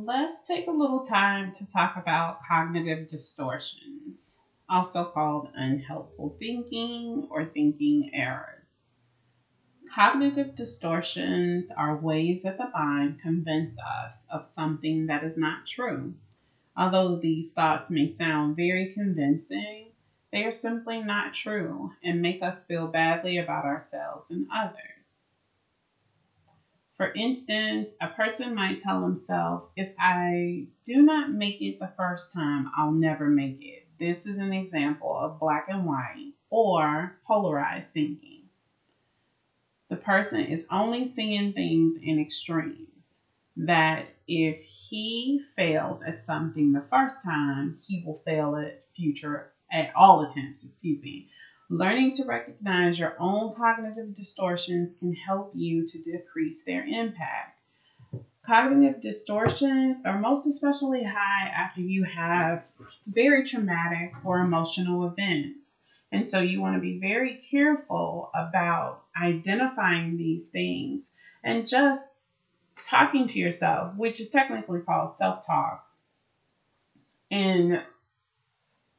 Let's take a little time to talk about cognitive distortions, also called unhelpful thinking or thinking errors. Cognitive distortions are ways that the mind convinces us of something that is not true. Although these thoughts may sound very convincing, they are simply not true and make us feel badly about ourselves and others. For instance, a person might tell himself, if I do not make it the first time, I'll never make it. This is an example of black and white or polarized thinking. The person is only seeing things in extremes. That if he fails at something the first time, he will fail at all attempts, excuse me. Learning to recognize your own cognitive distortions can help you to decrease their impact. Cognitive distortions are most especially high after you have very traumatic or emotional events. And so you want to be very careful about identifying these things and just talking to yourself, which is technically called self talk, and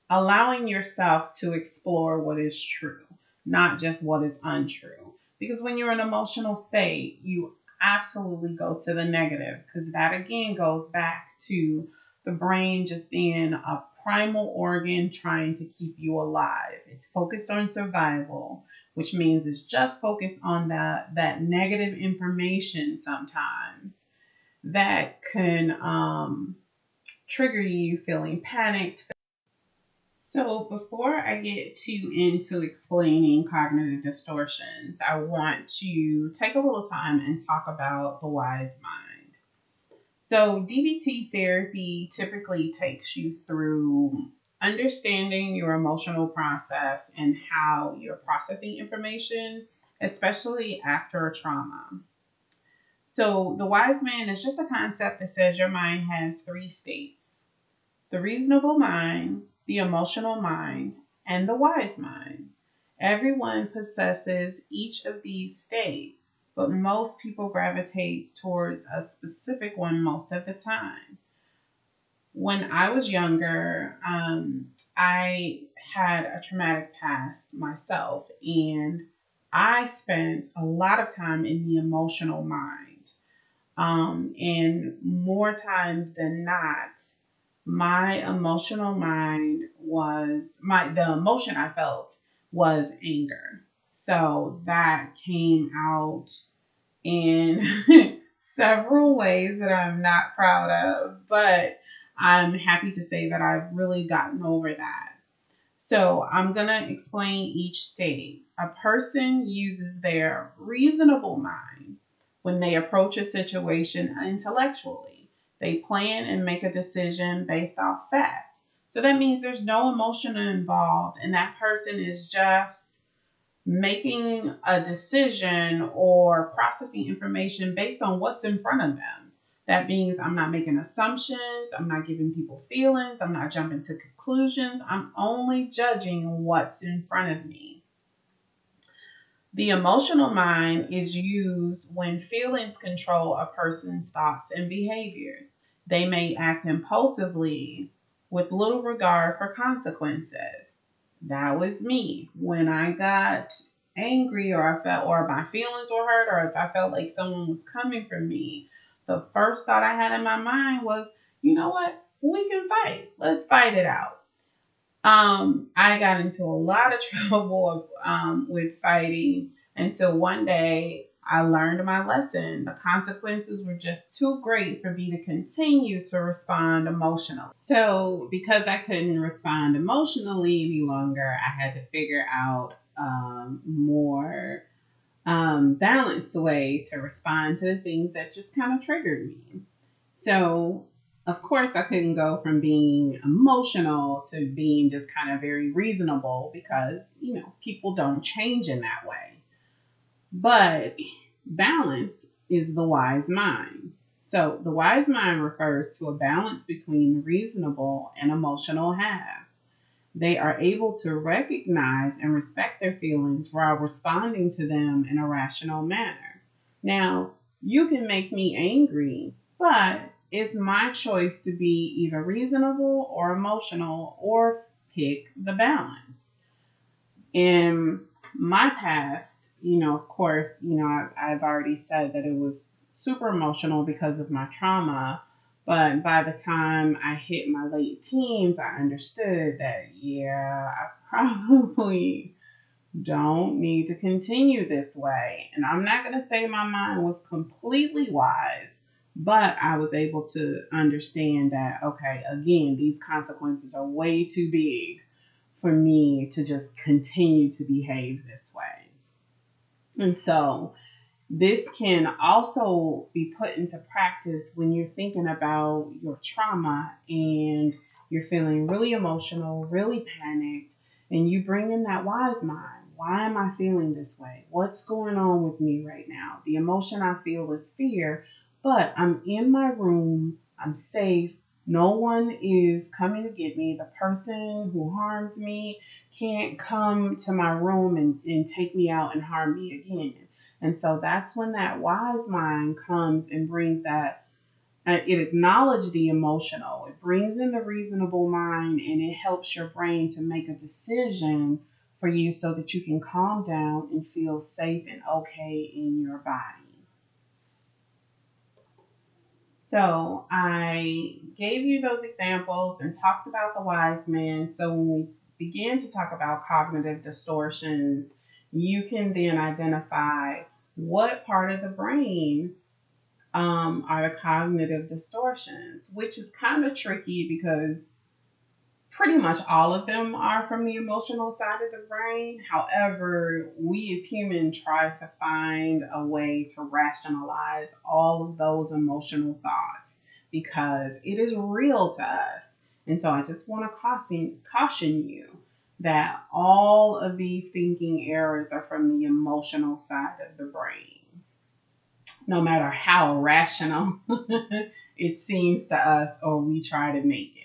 allowing yourself to explore what is true, not just what is untrue. Because when you're in an emotional state, you absolutely go to the negative, because that again goes back to the brain just being a primal organ trying to keep you alive. It's focused on survival, which means it's just focused on that negative information sometimes that can trigger you feeling panicked. So before I get too into explaining cognitive distortions, I want to take a little time and talk about the wise mind. So DBT therapy typically takes you through understanding your emotional process and how you're processing information, especially after a trauma. So the wise man is just a concept that says your mind has three states: the reasonable mind, the emotional mind, and the wise mind. Everyone possesses each of these states, but most people gravitate towards a specific one most of the time. When I was younger, I had a traumatic past myself, and I spent a lot of time in the emotional mind. And more times than not, my emotional mind was the emotion I felt was anger. So that came out in several ways that I'm not proud of, but I'm happy to say that I've really gotten over that. So I'm going to explain each state. A person uses their reasonable mind when they approach a situation intellectually. They plan and make a decision based off fact. So that means there's no emotion involved, and that person is just making a decision or processing information based on what's in front of them. That means I'm not making assumptions, I'm not giving people feelings, I'm not jumping to conclusions, I'm only judging what's in front of me. The emotional mind is used when feelings control a person's thoughts and behaviors. They may act impulsively with little regard for consequences. That was me when I got angry, or I felt, or my feelings were hurt, or if I felt like someone was coming for me. The first thought I had in my mind was, you know what? We can fight. Let's fight it out. I got into a lot of trouble with fighting until one day I learned my lesson. The consequences were just too great for me to continue to respond emotionally. So, because I couldn't respond emotionally any longer, I had to figure out more balanced way to respond to the things that just kind of triggered me. So, of course, I couldn't go from being emotional to being just kind of very reasonable, because, people don't change in that way. But balance is the wise mind. So, the wise mind refers to a balance between the reasonable and emotional halves. They are able to recognize and respect their feelings while responding to them in a rational manner. Now, you can make me angry, but it's my choice to be either reasonable or emotional or pick the balance. In my past, of course, I've already said that it was super emotional because of my trauma. But by the time I hit my late teens, I understood that, yeah, I probably don't need to continue this way. And I'm not going to say my mind was completely wise, but I was able to understand that, okay, again, these consequences are way too big for me to just continue to behave this way. And so this can also be put into practice when you're thinking about your trauma and you're feeling really emotional, really panicked, and you bring in that wise mind. Why am I feeling this way? What's going on with me right now? The emotion I feel is fear, but I'm in my room, I'm safe. No one is coming to get me. The person who harms me can't come to my room and take me out and harm me again. And so that's when that wise mind comes and brings that, it acknowledges the emotional, it brings in the reasonable mind, and it helps your brain to make a decision for you so that you can calm down and feel safe and okay in your body. So I gave you those examples and talked about the wise man. So when we begin to talk about cognitive distortions, you can then identify what part of the brain are the cognitive distortions, which is kind of tricky because pretty much all of them are from the emotional side of the brain. However, we as humans try to find a way to rationalize all of those emotional thoughts because it is real to us. And so I just want to caution you that all of these thinking errors are from the emotional side of the brain, no matter how rational it seems to us or we try to make it.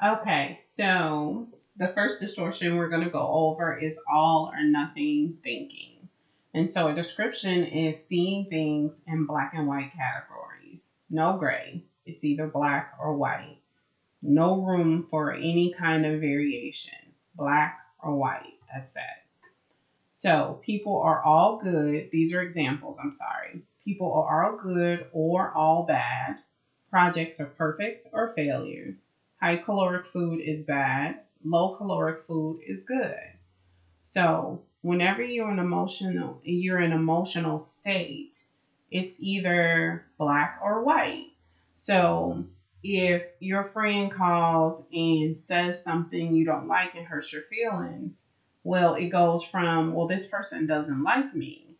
Okay, so the first distortion we're going to go over is all or nothing thinking. And so a description is seeing things in black and white categories. No gray. It's either black or white. No room for any kind of variation. Black or white. That's it. So people are all good. These are examples, I'm sorry. People are all good or all bad. Projects are perfect or failures. High caloric food is bad. Low caloric food is good. So whenever you're in emotional state, it's either black or white. So if your friend calls and says something you don't like and hurts your feelings, well, it goes from, well, this person doesn't like me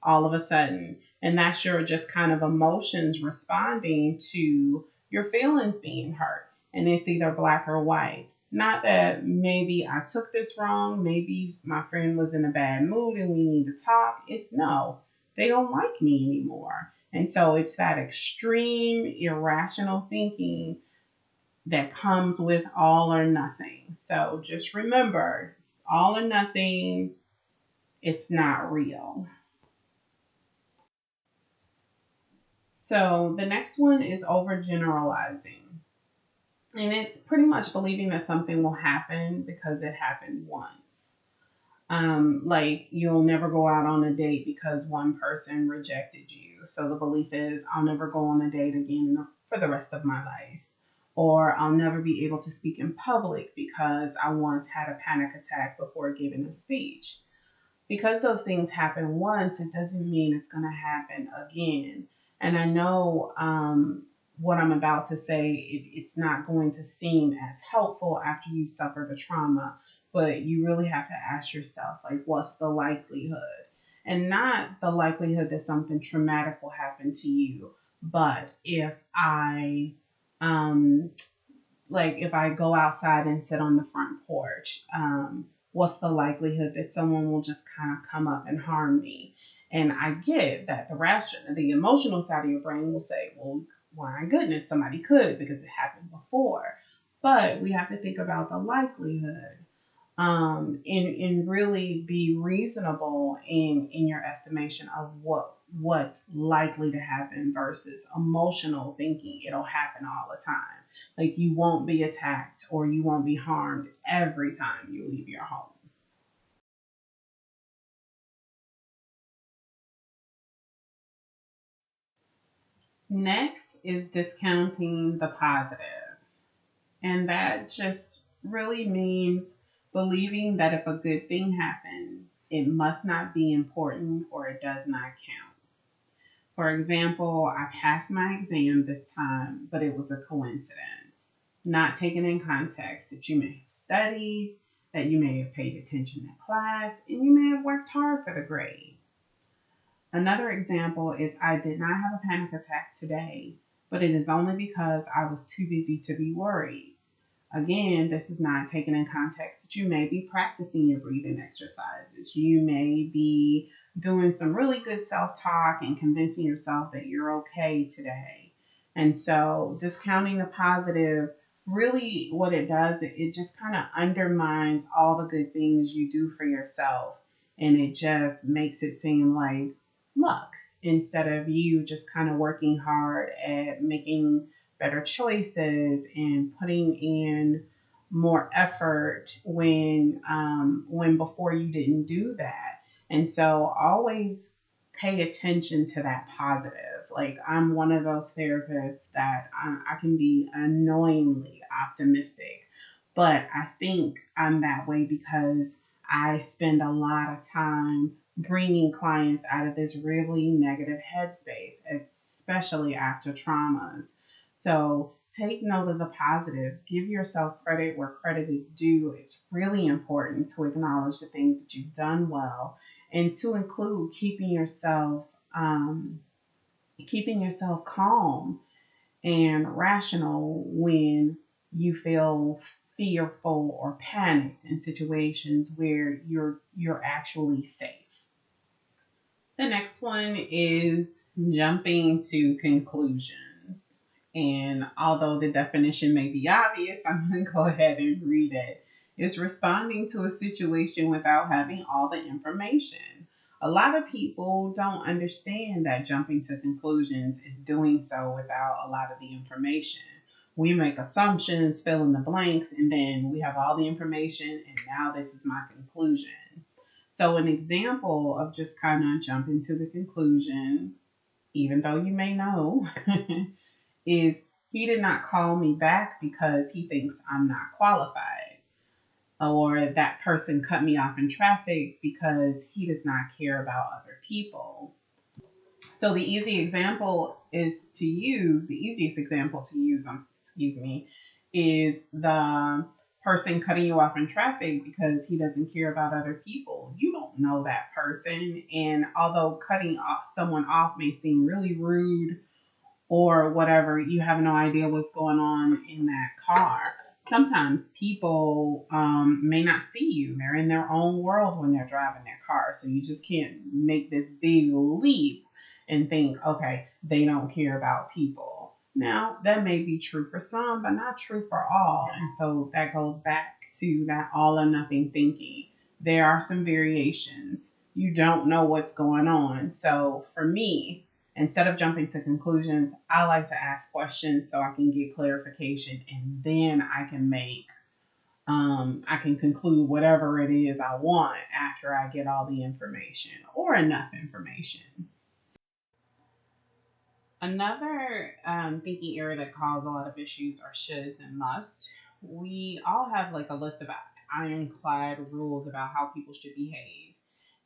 all of a sudden. And that's your just kind of emotions responding to your feelings being hurt. And it's either black or white. Not that maybe I took this wrong, maybe my friend was in a bad mood and we need to talk. It's no, they don't like me anymore. And so it's that extreme irrational thinking that comes with all or nothing. So just remember, it's all or nothing, it's not real. So the next one is overgeneralizing. And it's pretty much believing that something will happen because it happened once. Like you'll never go out on a date because one person rejected you. So the belief is I'll never go on a date again for the rest of my life. Or I'll never be able to speak in public because I once had a panic attack before giving a speech. Because those things happen once, it doesn't mean it's going to happen again. And I know what I'm about to say, it's not going to seem as helpful after you've suffered a trauma, but you really have to ask yourself, like, what's the likelihood? And not the likelihood that something traumatic will happen to you, but um, if I go outside and sit on the front porch, what's the likelihood that someone will just kind of come up and harm me? And I get that the emotional side of your brain will say, well, my goodness, somebody could because it happened before. But we have to think about the likelihood, and really be reasonable in your estimation of what what's likely to happen versus emotional thinking. It'll happen all the time. Like you won't be attacked or you won't be harmed every time you leave your home. Next is discounting the positive. And that just really means believing that if a good thing happened, it must not be important or it does not count. For example, I passed my exam this time, but it was a coincidence, not taken in context that you may have studied, that you may have paid attention to class, and you may have worked hard for the grade. Another example is I did not have a panic attack today, but it is only because I was too busy to be worried. Again, this is not taken in context that you may be practicing your breathing exercises. You may be doing some really good self talk and convincing yourself that you're okay today. And so, discounting the positive, really what it does, it just kind of undermines all the good things you do for yourself. And it just makes it seem like luck instead of you just kind of working hard at making better choices and putting in more effort when before you didn't do that. And so always pay attention to that positive. Like I'm one of those therapists that I can be annoyingly optimistic, but I think I'm that way because I spend a lot of time bringing clients out of this really negative headspace, especially after traumas. So take note of the positives. Give yourself credit where credit is due. It's really important to acknowledge the things that you've done well, and to include keeping yourself calm and rational when you feel fearful or panicked in situations where you're actually safe. The next one is jumping to conclusions. And although the definition may be obvious, I'm going to go ahead and read it. It's responding to a situation without having all the information. A lot of people don't understand that jumping to conclusions is doing so without a lot of the information. We make assumptions, fill in the blanks, and then we have all the information, and now this is my conclusion. So, an example of just kind of jumping to the conclusion, even though you may know, is he did not call me back because he thinks I'm not qualified. Or that person cut me off in traffic because he does not care about other people. So the easiest example to use, excuse me, is the person cutting you off in traffic because he doesn't care about other people. You don't know that person. And although someone off may seem really rude or whatever, you have no idea what's going on in that car. Sometimes people may not see you. They're in their own world when they're driving their car. So you just can't make this big leap and think, okay, they don't care about people. Now, that may be true for some, but not true for all. And so that goes back to that all or nothing thinking. There are some variations. You don't know what's going on. So for me, instead of jumping to conclusions, I like to ask questions so I can get clarification, and then I can conclude whatever it is I want after I get all the information or enough information. Another thinking area that causes a lot of issues are shoulds and musts. We all have like a list of ironclad rules about how people should behave.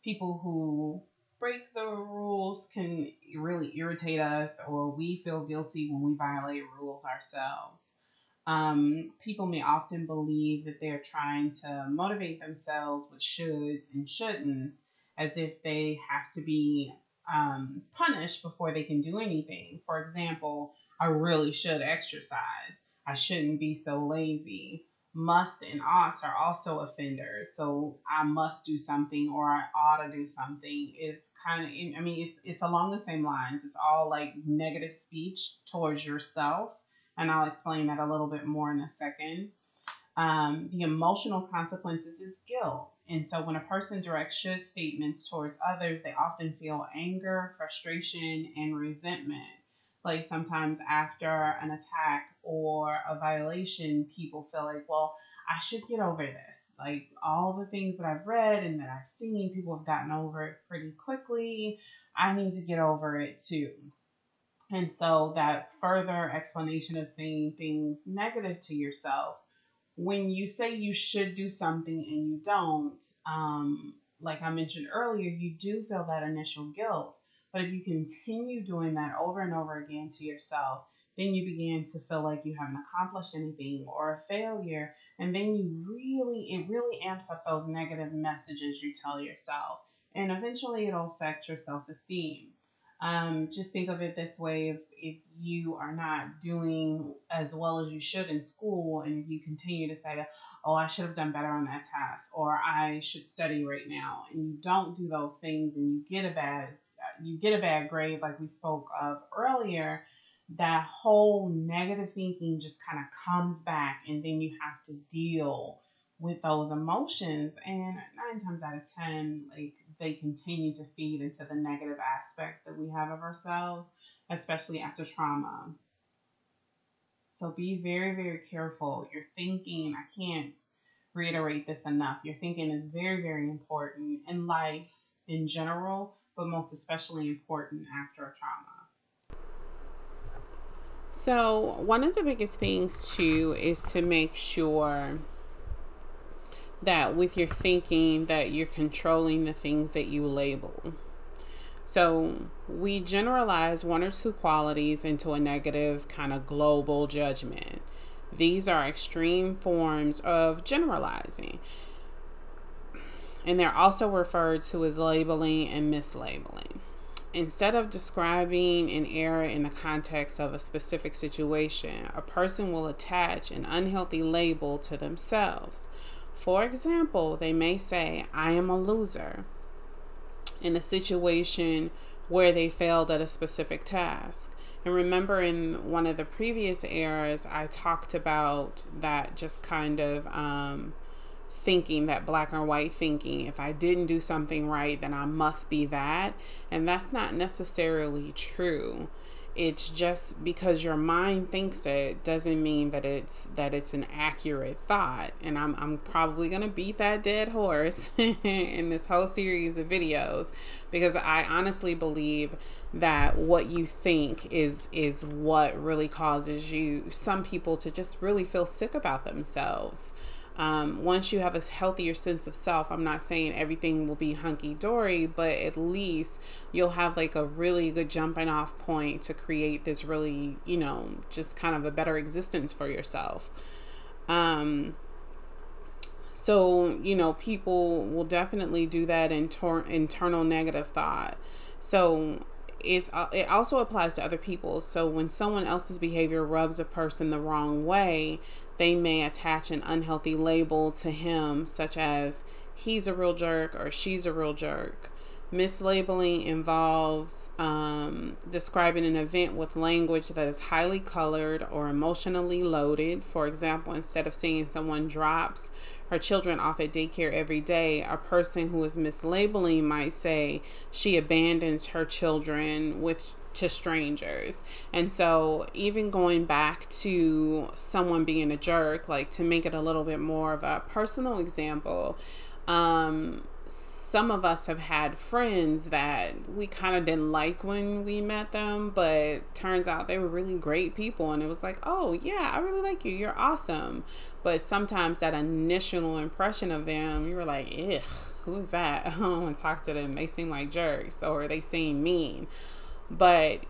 People who break the rules can really irritate us, or we feel guilty when we violate rules ourselves. People may often believe that they're trying to motivate themselves with shoulds and shouldn'ts as if they have to be punished before they can do anything. For example, I really should exercise. I shouldn't be so lazy. Must and oughts are also offenders. So I must do something or I ought to do something is kind of, I mean, it's along the same lines. It's all like negative speech towards yourself. And I'll explain that a little bit more in a second. The emotional consequences is guilt. And so when a person directs should statements towards others, they often feel anger, frustration, and resentment. Like sometimes after an attack or a violation, people feel like, well, I should get over this. Like all the things that I've read and that I've seen, people have gotten over it pretty quickly. I need to get over it too. And so that further explanation of saying things negative to yourself, when you say you should do something and you don't, like I mentioned earlier, you do feel that initial guilt. But if you continue doing that over and over again to yourself, then you begin to feel like you haven't accomplished anything or a failure. And then it really amps up those negative messages you tell yourself. And eventually it'll affect your self esteem. Just think of it this way: if you are not doing as well as you should in school, and if you continue to say, "Oh, I should have done better on that task," or "I should study right now," and you don't do those things, and you get a bad grade, like we spoke of earlier, that whole negative thinking just kind of comes back, and then you have to deal with those emotions. And 9 times out of 10, like they continue to feed into the negative aspect that we have of ourselves, especially after trauma. So be very, very careful. Your thinking, I can't reiterate this enough. Your thinking is very, very important in life in general, but most especially important after a trauma. So, one of the biggest things too is to make sure that with your thinking that you're controlling the things that you label. So we generalize one or two qualities into a negative kind of global judgment. These are extreme forms of generalizing, and they're also referred to as labeling and mislabeling. Instead of describing an error in the context of a specific situation, a person will attach an unhealthy label to themselves. For example, they may say, "I am a loser," in a situation where they failed at a specific task. And remember, in one of the previous eras, I talked about that just kind of thinking, that black or white thinking. If I didn't do something right, then I must be that. And that's not necessarily true. It's just because your mind thinks it doesn't mean that it's an accurate thought. And I'm probably gonna beat that dead horse in this whole series of videos, because I honestly believe that what you think is what really causes some people to just really feel sick about themselves. Once you have a healthier sense of self, I'm not saying everything will be hunky dory, but at least you'll have like a really good jumping off point to create this really, just kind of a better existence for yourself. Um, so, people will definitely do that internal negative thought. So, it also applies to other people. So, when someone else's behavior rubs a person the wrong way, they may attach an unhealthy label to him, such as "he's a real jerk" or "she's a real jerk." Mislabeling involves describing an event with language that is highly colored or emotionally loaded. For example, instead of saying someone drops her children off at daycare every day, a person who is mislabeling might say she abandons her children to strangers. And so, even going back to someone being a jerk, like to make it a little bit more of a personal example, some of us have had friends that we kind of didn't like when we met them, but turns out they were really great people. And it was like, "Oh, yeah, I really like you. You're awesome." But sometimes that initial impression of them, you were like, "Ugh, who is that?" I don't want to talk to them. They seem like jerks, or they seem mean. But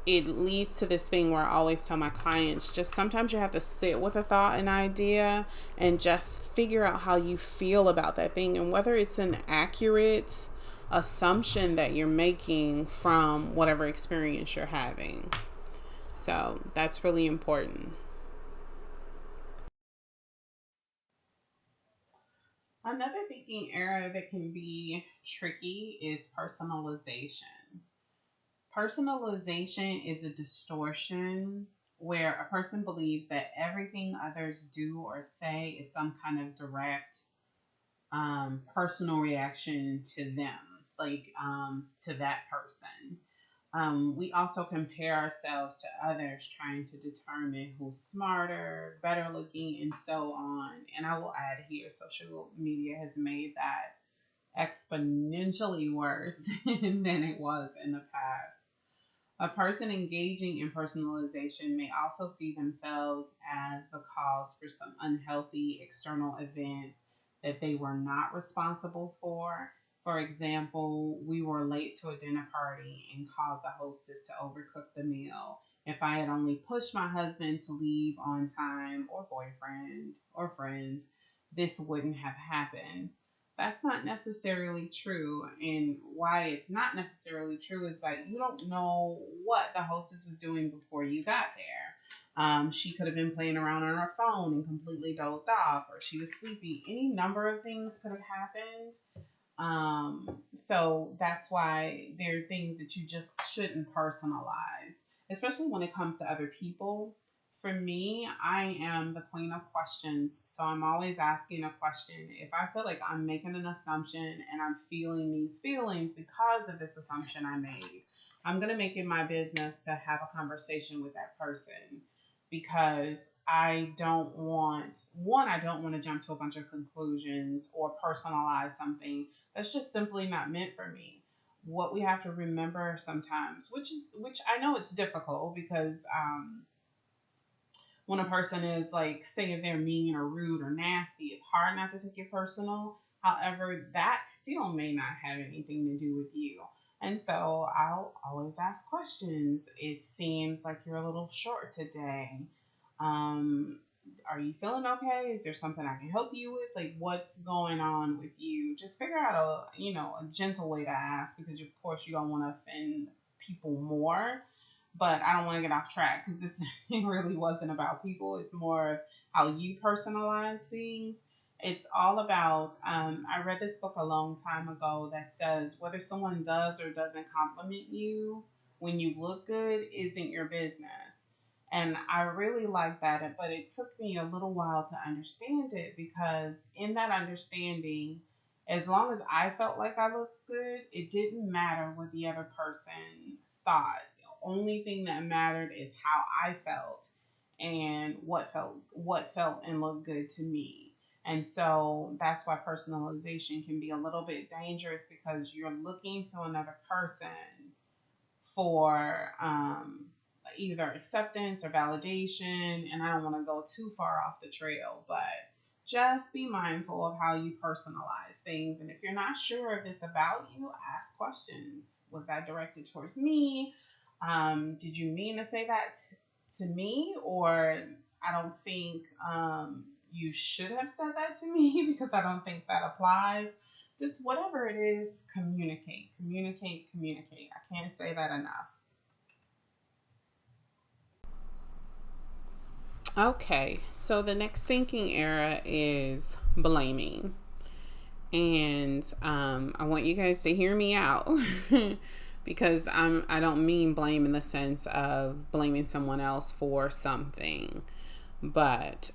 it leads to this thing where I always tell my clients, just sometimes you have to sit with a thought and idea and just figure out how you feel about that thing, and whether it's an accurate assumption that you're making from whatever experience you're having. So that's really important. Another thinking area that can be tricky is personalization. Personalization is a distortion where a person believes that everything others do or say is some kind of direct personal reaction to them, to that person. We also compare ourselves to others, trying to determine who's smarter, better looking, and so on. And I will add here, social media has made that exponentially worse than it was in the past. A person engaging in personalization may also see themselves as the cause for some unhealthy external event that they were not responsible for. For example, we were late to a dinner party and caused the hostess to overcook the meal. If I had only pushed my husband to leave on time, or boyfriend, or friends, this wouldn't have happened. That's not necessarily true. And why it's not necessarily true is that you don't know what the hostess was doing before you got there. She could have been playing around on her phone and completely dozed off, or she was sleepy. Any number of things could have happened. So that's why there are things that you just shouldn't personalize, especially when it comes to other people. For me, I am the queen of questions. So I'm always asking a question. If I feel like I'm making an assumption and I'm feeling these feelings because of this assumption I made, I'm going to make it my business to have a conversation with that person, because I don't want to jump to a bunch of conclusions or personalize something that's just simply not meant for me. What we have to remember sometimes, which I know it's difficult, because when a person is like, say, if they're mean or rude or nasty, it's hard not to take it personal. However, that still may not have anything to do with you. And so I'll always ask questions. It seems like you're a little short today. Um, are you feeling okay? Is there something I can help you with? Like, what's going on with you? Just figure out a gentle way to ask, because of course you don't want to offend people more. But I don't want to get off track, because this it really wasn't about people. It's more of how you personalize things. It's all about, I read this book a long time ago that says whether someone does or doesn't compliment you when you look good isn't your business. And I really like that, but it took me a little while to understand it, because in that understanding, as long as I felt like I looked good, it didn't matter what the other person thought. The only thing that mattered is how I felt, and what felt and looked good to me. And so that's why personalization can be a little bit dangerous, because you're looking to another person for either acceptance or validation. And I don't want to go too far off the trail, but just be mindful of how you personalize things. And if you're not sure if it's about you, ask questions. Was that directed towards me? Did you mean to say that to me? Or I don't think you should have said that to me, because I don't think that applies. Just whatever it is, communicate, communicate, communicate. I can't say that enough. Okay, so the next thinking era is blaming. And I want you guys to hear me out because I don't mean blame in the sense of blaming someone else for something, but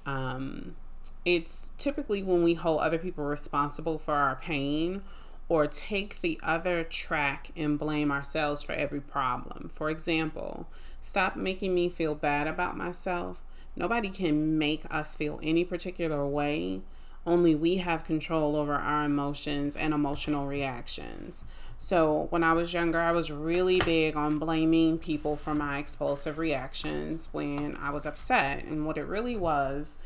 it's typically when we hold other people responsible for our pain, or take the other track and blame ourselves for every problem. For example, stop making me feel bad about myself. Nobody can make us feel any particular way. Only we have control over our emotions and emotional reactions. So when I was younger, I was really big on blaming people for my explosive reactions when I was upset. And what it really was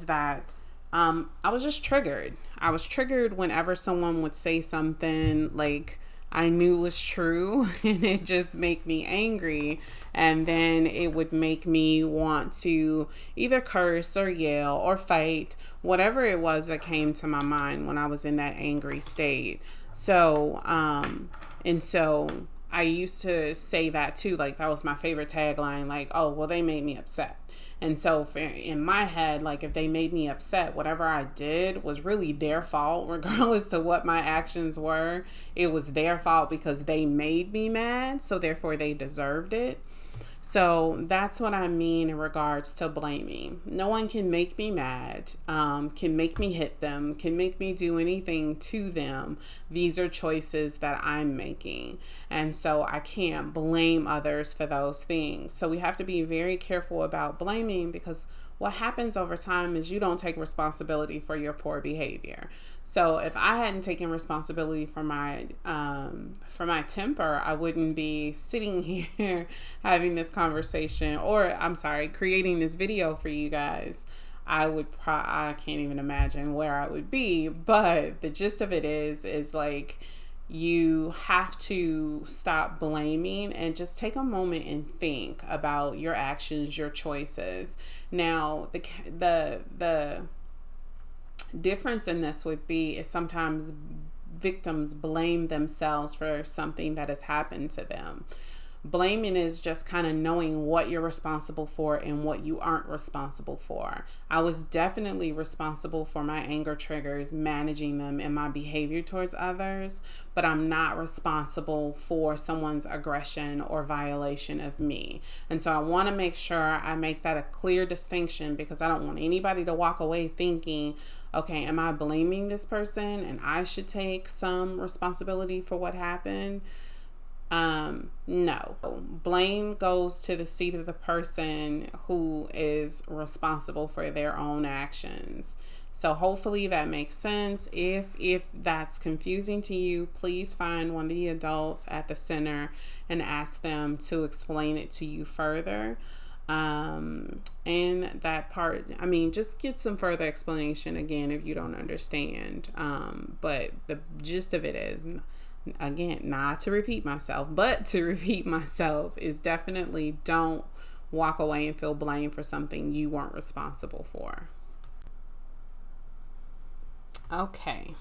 that I was just triggered. I was triggered whenever someone would say something like I knew was true, and it just make me angry. And then it would make me want to either curse or yell or fight, whatever it was that came to my mind when I was in that angry state. So I used to say that too. Like, that was my favorite tagline. Like, oh, well, they made me upset. And so in my head, like, if they made me upset, whatever I did was really their fault, regardless to what my actions were. It was their fault because they made me mad. So therefore they deserved it. So that's what I mean in regards to blaming. No one can make me mad, can make me hit them, can make me do anything to them. These are choices that I'm making. And so I can't blame others for those things. So we have to be very careful about blaming, because what happens over time is you don't take responsibility for your poor behavior. So if I hadn't taken responsibility for my temper, I wouldn't be sitting here having this conversation, or I'm sorry, creating this video for you guys. I can't even imagine where I would be. But the gist of it is like, you have to stop blaming and just take a moment and think about your actions, your choices. Now, the difference in this would be is sometimes victims blame themselves for something that has happened to them. Blaming is just kind of knowing what you're responsible for and what you aren't responsible for. I was definitely responsible for my anger triggers, managing them, and my behavior towards others, but I'm not responsible for someone's aggression or violation of me. And so I want to make sure I make that a clear distinction, because I don't want anybody to walk away thinking, okay, am I blaming this person and I should take some responsibility for what happened? No. Blame goes to the seat of the person who is responsible for their own actions. So hopefully that makes sense. If that's confusing to you, please find one of the adults at the center and ask them to explain it to you further. And that part, I mean, just get some further explanation again if you don't understand. But the gist of it is, again, not to repeat myself, but to repeat myself, is definitely don't walk away and feel blame for something you weren't responsible for. Okay,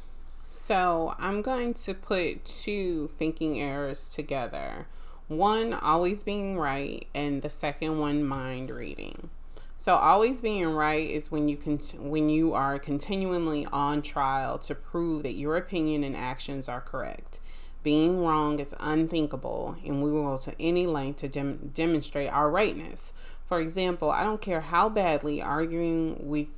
so I'm going to put two thinking errors together. One, always being right, and the second one, mind reading. So always being right is when you are continually on trial to prove that your opinion and actions are correct. Being wrong is unthinkable, and we will go to any length to demonstrate our rightness. For example, I don't care how badly arguing with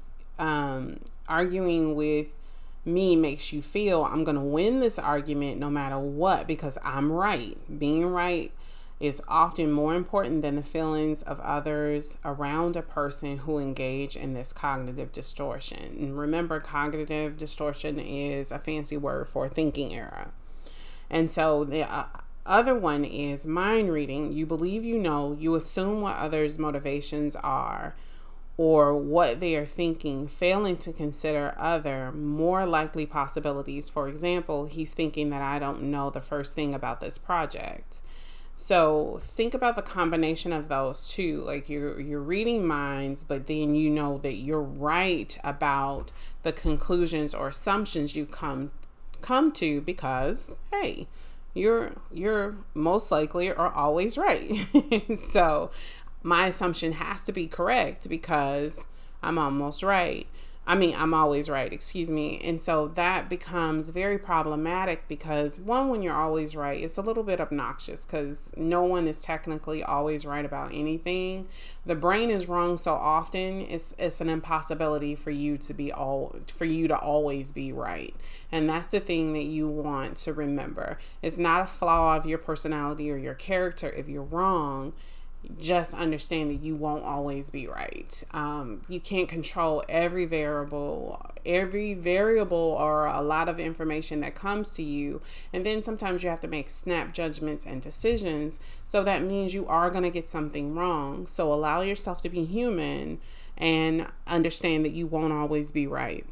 me makes you feel. I'm going to win this argument no matter what, because I'm right. Being right is often more important than the feelings of others around a person who engage in this cognitive distortion. And remember, cognitive distortion is a fancy word for thinking error. And so the other one is mind reading. You believe you know, you assume what others' motivations are or what they are thinking, failing to consider other more likely possibilities. For example, he's thinking that I don't know the first thing about this project. So think about the combination of those two. Like you're reading minds, but then you know that you're right about the conclusions or assumptions you come to, because hey, you're most likely or always right. So my assumption has to be correct because I'm almost right. I'm always right, excuse me. And so that becomes very problematic because, one, when you're always right, it's a little bit obnoxious because no one is technically always right about anything. The brain is wrong so often, it's an impossibility for you to always be right. And that's the thing that you want to remember. It's not a flaw of your personality or your character if you're wrong. Just understand that you won't always be right. You can't control every variable or a lot of information that comes to you. And then sometimes you have to make snap judgments and decisions. So that means you are going to get something wrong. So allow yourself to be human and understand that you won't always be right.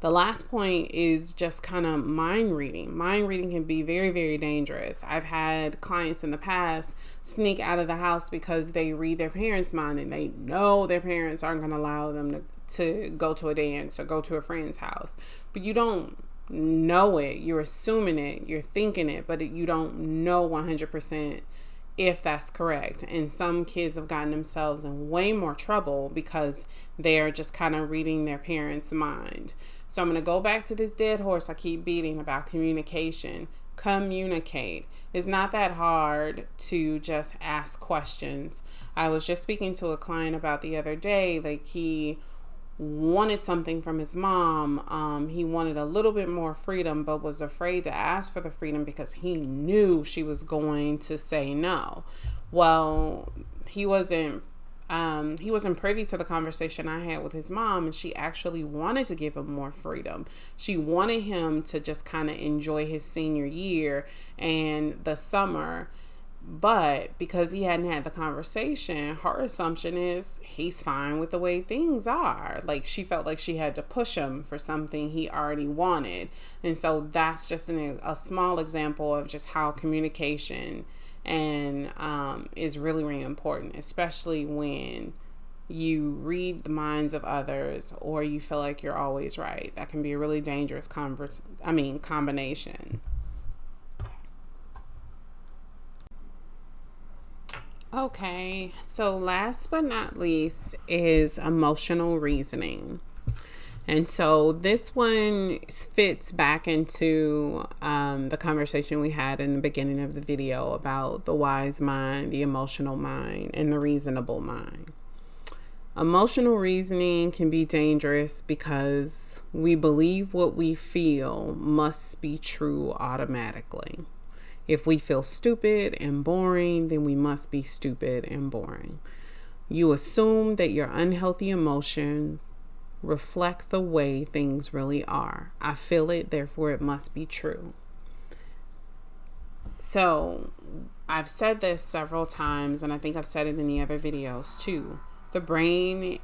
The last point is just kind of mind reading. Mind reading can be very, very dangerous. I've had clients in the past sneak out of the house because they read their parents' mind and they know their parents aren't going to allow them to go to a dance or go to a friend's house. But you don't know it. You're assuming it. You're thinking it, but you don't know 100% if that's correct. And some kids have gotten themselves in way more trouble because they're just kind of reading their parents' mind. So I'm going to go back to this dead horse I keep beating about communication. Communicate. It's not that hard to just ask questions. I was just speaking to a client about the other day, like he wanted something from his mom. He wanted a little bit more freedom, but was afraid to ask for the freedom because he knew she was going to say no. Well, he wasn't privy to the conversation I had with his mom, and she actually wanted to give him more freedom. She wanted him to just kind of enjoy his senior year and the summer. But because he hadn't had the conversation, her assumption is he's fine with the way things are. Like, she felt like she had to push him for something he already wanted. And so that's just a small example of just how communication and is really, really important, especially when you read the minds of others or you feel like you're always right. That can be a really dangerous combination. Okay, so last but not least is emotional reasoning. And so this one fits back into the conversation we had in the beginning of the video about the wise mind, the emotional mind, and the reasonable mind. Emotional reasoning can be dangerous because we believe what we feel must be true automatically. If we feel stupid and boring, then we must be stupid and boring. You assume that your unhealthy emotions reflect the way things really are. I feel it, therefore it must be true. So I've said this several times, and I think I've said it in the other videos too. The brain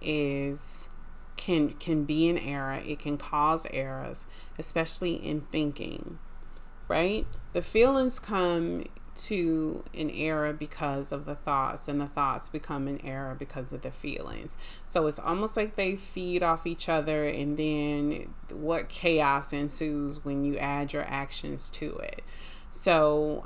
can be in error. It can cause errors, especially in thinking, right? The feelings come to an error because of the thoughts, and the thoughts become an error because of the feelings. So it's almost like they feed off each other, and then what chaos ensues when you add your actions to it. So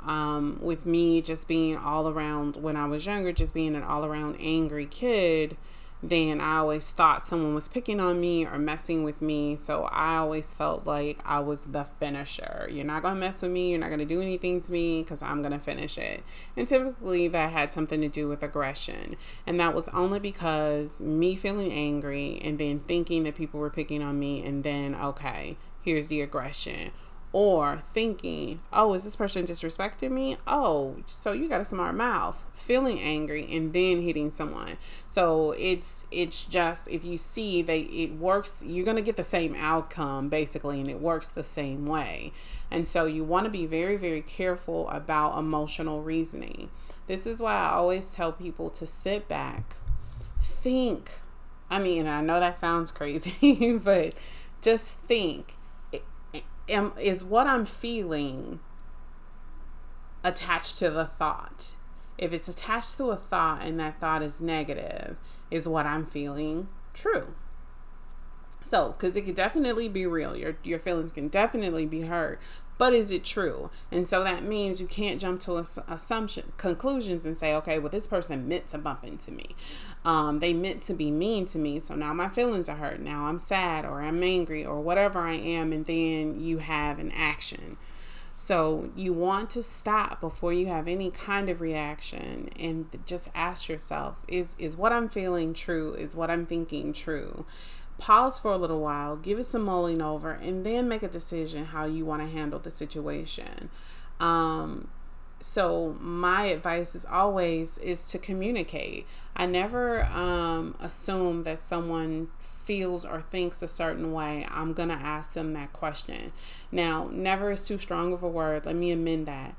with me just being all around, when I was younger, just being an all around angry kid, then I always thought someone was picking on me or messing with me. So I always felt like I was the finisher. You're not going to mess with me. You're not going to do anything to me because I'm going to finish it. And typically that had something to do with aggression. And that was only because me feeling angry and then thinking that people were picking on me, and then, okay, here's the aggression. Or thinking, oh, is this person disrespecting me? Oh, so you got a smart mouth. Feeling angry and then hitting someone. So it's just, if you see it works, you're going to get the same outcome basically, and it works the same way. And so you want to be very, very careful about emotional reasoning. This is why I always tell people to sit back, think. I mean, I know that sounds crazy, but just think. Is what I'm feeling attached to the thought? If it's attached to a thought and that thought is negative, is what I'm feeling true? So, because it could definitely be real. Your feelings can definitely be hurt. But is it true? And so that means you can't jump to conclusions and say, okay, well, this person meant to bump into me. They meant to be mean to me. So now my feelings are hurt. Now I'm sad or I'm angry or whatever I am. And then you have an action. So you want to stop before you have any kind of reaction and just ask yourself, is what I'm feeling true? Is what I'm thinking true? Pause for a little while, give it some mulling over, and then make a decision how you want to handle the situation. So my advice is always to communicate. I never assume that someone feels or thinks a certain way. I'm going to ask them that question. Now, never is too strong of a word. Let me amend that.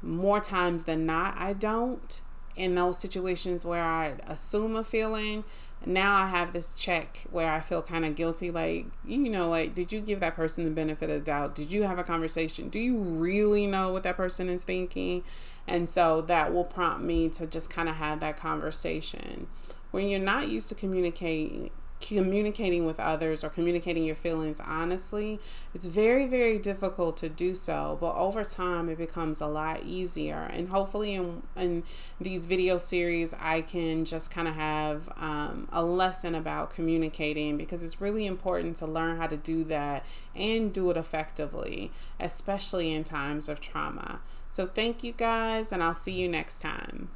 More times than not, I don't. In those situations where I assume a feeling, now I have this check where I feel kind of guilty, like, you know what, did you give that person the benefit of the doubt? Did you have a conversation? Do you really know what that person is thinking? And so that will prompt me to just kind of have that conversation. When you're not used to communicating, communicating with others or communicating your feelings honestly, it's very, very difficult to do so. But over time, it becomes a lot easier. And hopefully, in these video series, I can just kind of have a lesson about communicating, because it's really important to learn how to do that and do it effectively, especially in times of trauma. So, thank you guys, and I'll see you next time.